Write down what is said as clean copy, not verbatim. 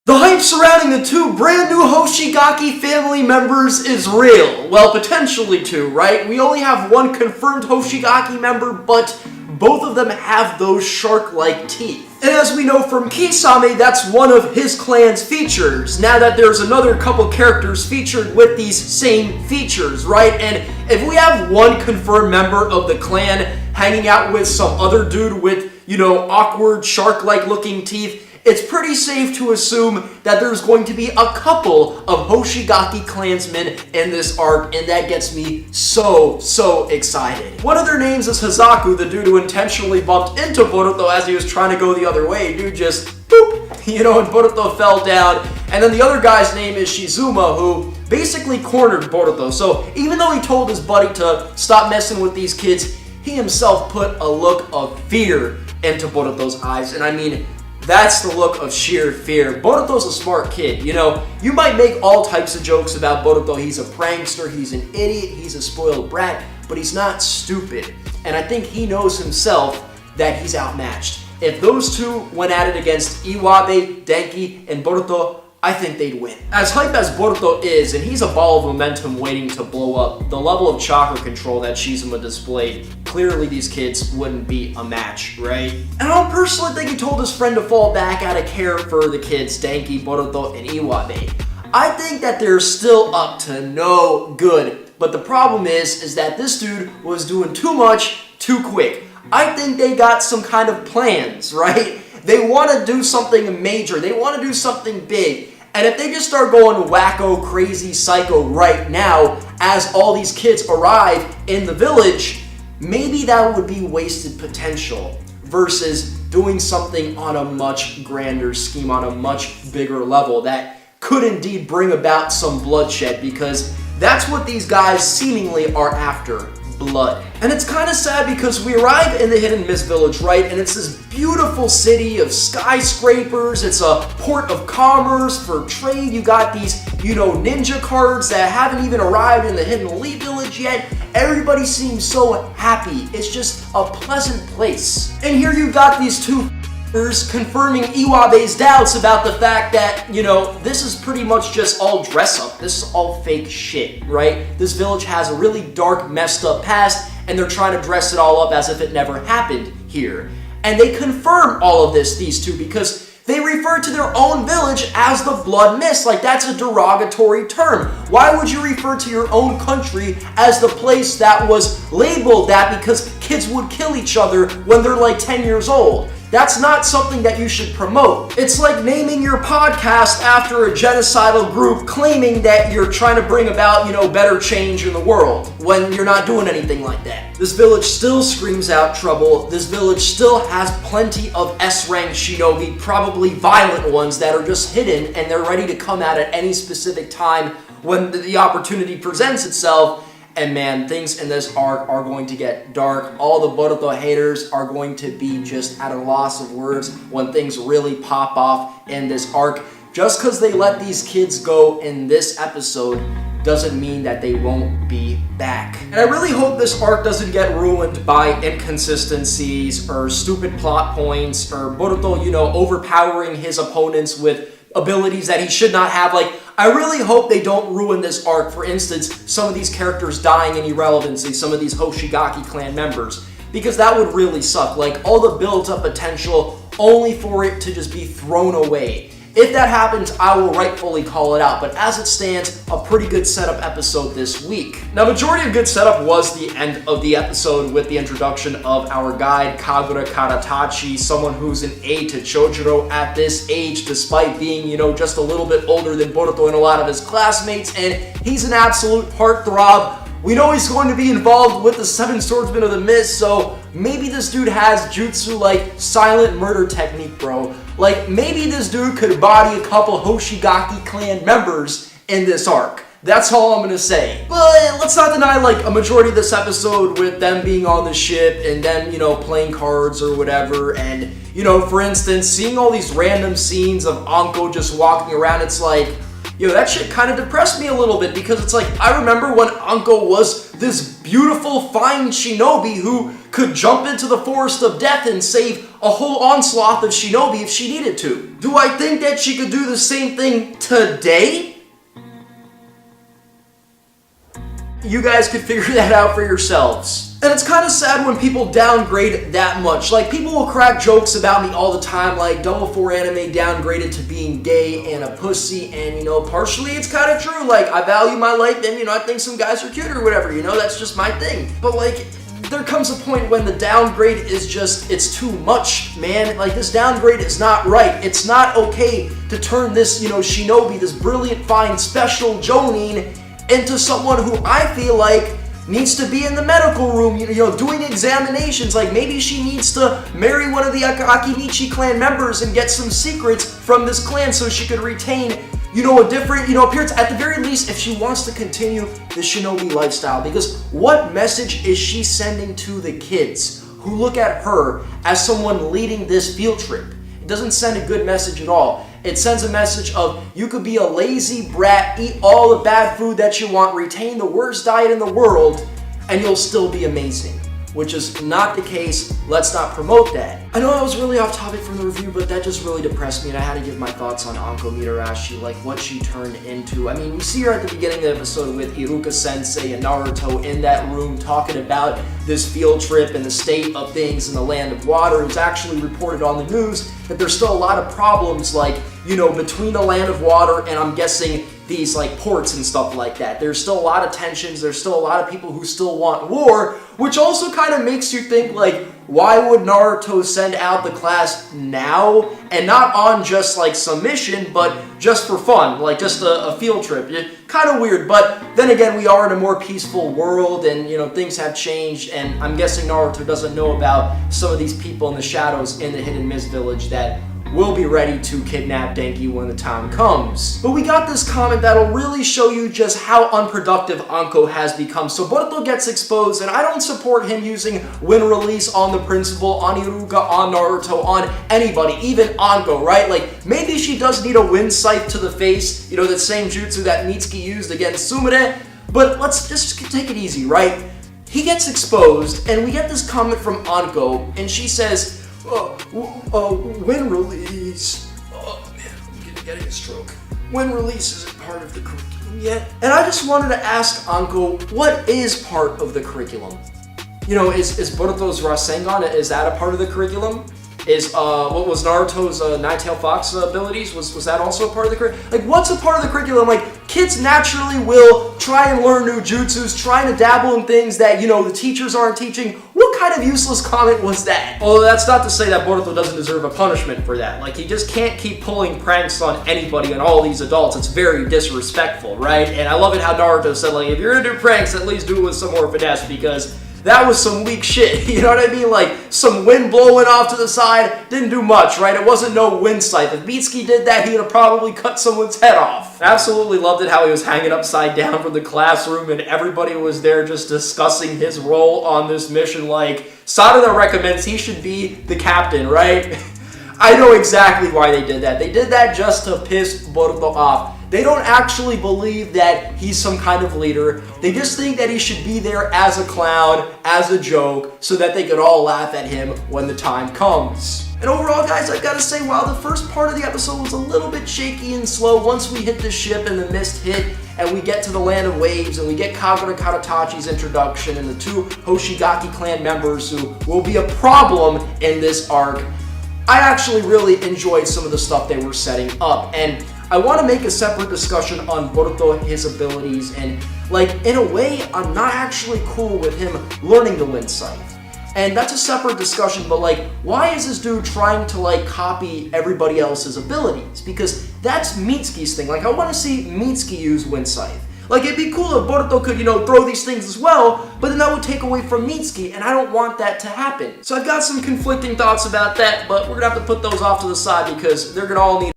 The hype surrounding the two brand new Hoshigaki family members is real. Well, potentially two, right? We only have one confirmed Hoshigaki member, but both of them have those shark-like teeth. And as we know from Kisame, that's one of his clan's features. Now that there's another couple characters featured with these same features, right? And if we have one confirmed member of the clan hanging out with some other dude with, awkward shark-like looking teeth, it's pretty safe to assume that there's going to be a couple of Hoshigaki clansmen in this arc, and that gets me so excited. One of their names is Hazaku, the dude who intentionally bumped into Boruto as he was trying to go the other way. Dude just, boop, and Boruto fell down. And then the other guy's name is Shizuma, who basically cornered Boruto. So even though he told his buddy to stop messing with these kids, he himself put a look of fear into Boruto's eyes. And I mean, that's the look of sheer fear. Boruto's a smart kid, You might make all types of jokes about Boruto. He's a prankster, he's an idiot, he's a spoiled brat, but he's not stupid. And I think he knows himself that he's outmatched. If those two went at it against Iwabe, Denki, and Boruto, I think they'd win. As hype as Boruto is, and he's a ball of momentum waiting to blow up, the level of chakra control that Shizuma displayed, clearly these kids wouldn't be a match, right? And I don't personally think he told his friend to fall back out of care for the kids, Denki, Boruto, and Iwabe. I think that they're still up to no good, but the problem is that this dude was doing too much, too quick. I think they got some kind of plans, right? They want to do something major, they want to do something big. And if they just start going wacko, crazy, psycho right now, as all these kids arrive in the village, maybe that would be wasted potential versus doing something on a much grander scheme, on a much bigger level that could indeed bring about some bloodshed, because that's what these guys seemingly are after. Blood. And it's kind of sad because we arrive in the Hidden Mist Village, right? And it's this beautiful city of skyscrapers. It's a port of commerce for trade. You got these, ninja cards that haven't even arrived in the Hidden Elite Village yet. Everybody seems so happy. It's just a pleasant place. And here you got these two confirming Iwabe's doubts about the fact that, this is pretty much just all dress up. This is all fake shit, right? This village has a really dark, messed up past, and they're trying to dress it all up as if it never happened here. And they confirm all of this, these two, because they refer to their own village as the Blood Mist. Like, that's a derogatory term. Why would you refer to your own country as the place that was labeled that because kids would kill each other when they're like 10 years old? That's not something that you should promote. It's like naming your podcast after a genocidal group claiming that you're trying to bring about, better change in the world when you're not doing anything like that. This village still screams out trouble. This village still has plenty of S-rank shinobi, probably violent ones that are just hidden and they're ready to come out at any specific time when the opportunity presents itself. And man, things in this arc are going to get dark. All the Boruto haters are going to be just at a loss of words when things really pop off in this arc. Just because they let these kids go in this episode doesn't mean that they won't be back. And I really hope this arc doesn't get ruined by inconsistencies or stupid plot points or Boruto, overpowering his opponents with abilities that he should not have. I really hope they don't ruin this arc. For instance, some of these characters dying in irrelevancy, some of these Hoshigaki clan members, because that would really suck. All the built-up potential only for it to just be thrown away. If that happens, I will rightfully call it out, but as it stands, a pretty good setup episode this week. Now, majority of good setup was the end of the episode with the introduction of our guide, Kagura Karatachi, someone who's an aide to Chojuro at this age, despite being, just a little bit older than Boruto and a lot of his classmates, and he's an absolute heartthrob. We know he's going to be involved with the Seven Swordsmen of the Mist, so maybe this dude has jutsu like silent murder technique, bro. Maybe this dude could body a couple Hoshigaki clan members in this arc. That's all I'm gonna say. But let's not deny a majority of this episode with them being on the ship and them, playing cards or whatever. And, for instance, seeing all these random scenes of Anko just walking around, it's that shit kind of depressed me a little bit because it's I remember when Anko was this beautiful, fine shinobi who could jump into the forest of death and save a whole onslaught of shinobi if she needed to. Do I think that she could do the same thing today? You guys could figure that out for yourselves. And it's kind of sad when people downgrade that much. Like, people will crack jokes about me all the time, like, 4 anime downgraded to being gay and a pussy, and, you know, partially it's kind of true. Like, I value my life, and, you know, I think some guys are cute or whatever, you know, that's just my thing. But, like, there comes a point when the downgrade is just, it's too much, man. Like, this downgrade is not right. It's not okay to turn this, you know, shinobi, this brilliant, fine, special Jonin, into someone who I feel like needs to be in the medical room, you know, doing examinations. Like, maybe she needs to marry one of the Akimichi clan members and get some secrets from this clan so she could retain, you know, a different, you know, appearance. At the very least, if she wants to continue the shinobi lifestyle. Because what message is she sending to the kids who look at her as someone leading this field trip? It doesn't send a good message at all. It sends a message of, you could be a lazy brat, eat all the bad food that you want, retain the worst diet in the world, and you'll still be amazing. Which is not the case. Let's not promote that. I know I was really off topic from the review, but that just really depressed me, and I had to give my thoughts on Anko Mitarashi, like what she turned into. I mean, we see her at the beginning of the episode with Iruka Sensei and Naruto in that room talking about this field trip and the state of things in the land of water. It's actually reported on the news that there's still a lot of problems, like, you know, between the land of water and I'm guessing these like ports and stuff like that. There's still a lot of tensions. There's still a lot of people who still want war, which also kind of makes you think, like, why would Naruto send out the class now and not on just like some mission, but just for fun, like just a field trip? Kind of weird, but then again, we are in a more peaceful world and, you know, things have changed, and I'm guessing Naruto doesn't know about some of these people in the shadows in the Hidden Mist Village that will be ready to kidnap Denki when the time comes. But we got this comment that'll really show you just how unproductive Anko has become. So Boruto gets exposed, and I don't support him using wind release on the principal, on Iruka, on Naruto, on anybody, even Anko, right? Like, maybe she does need a wind scythe to the face, you know, the same jutsu that Mitsuki used against Sumire, but let's just take it easy, right? He gets exposed, and we get this comment from Anko, and she says, wind release. Oh man, I'm getting a stroke. Wind release isn't part of the curriculum yet. And I just wanted to ask Anko, what is part of the curriculum? You know, is Boruto's Rasengan, is that a part of the curriculum? Is, what was Naruto's Nine-Tailed Fox abilities? Was that also a part of the curriculum? Like, what's a part of the curriculum? Like, kids naturally will try and learn new jutsus, trying to dabble in things that, you know, the teachers aren't teaching. What kind of useless comment was that? Although that's not to say that Boruto doesn't deserve a punishment for that. Like, he just can't keep pulling pranks on anybody and all these adults. It's very disrespectful, right? And I love it how Naruto said, like, if you're gonna do pranks, at least do it with some more finesse, because that was some weak shit, you know what I mean? Like, some wind blowing off to the side, didn't do much, right? It wasn't no wind scythe. If Mitsuki did that, he would have probably cut someone's head off. Absolutely loved it how he was hanging upside down from the classroom and everybody was there just discussing his role on this mission. Like, Sarada recommends he should be the captain, right? I know exactly why they did that. They did that just to piss Boruto off. They don't actually believe that he's some kind of leader. They just think that he should be there as a clown, as a joke, so that they could all laugh at him when the time comes. And overall, guys, I've got to say, while the first part of the episode was a little bit shaky and slow, once we hit the ship and the mist hit, and we get to the land of waves, and we get Kagura Karatachi's introduction, and the 2 Hoshigaki clan members who will be a problem in this arc, I actually really enjoyed some of the stuff they were setting up. And I want to make a separate discussion on Boruto, his abilities, and, like, in a way, I'm not actually cool with him learning the wind scythe. And that's a separate discussion, but, like, why is this dude trying to, like, copy everybody else's abilities? Because that's Mitsuki's thing. Like, I want to see Mitsuki use wind scythe. Like, it'd be cool if Boruto could, you know, throw these things as well, but then that would take away from Mitsuki, and I don't want that to happen. So I've got some conflicting thoughts about that, but we're gonna have to put those off to the side because they're gonna all need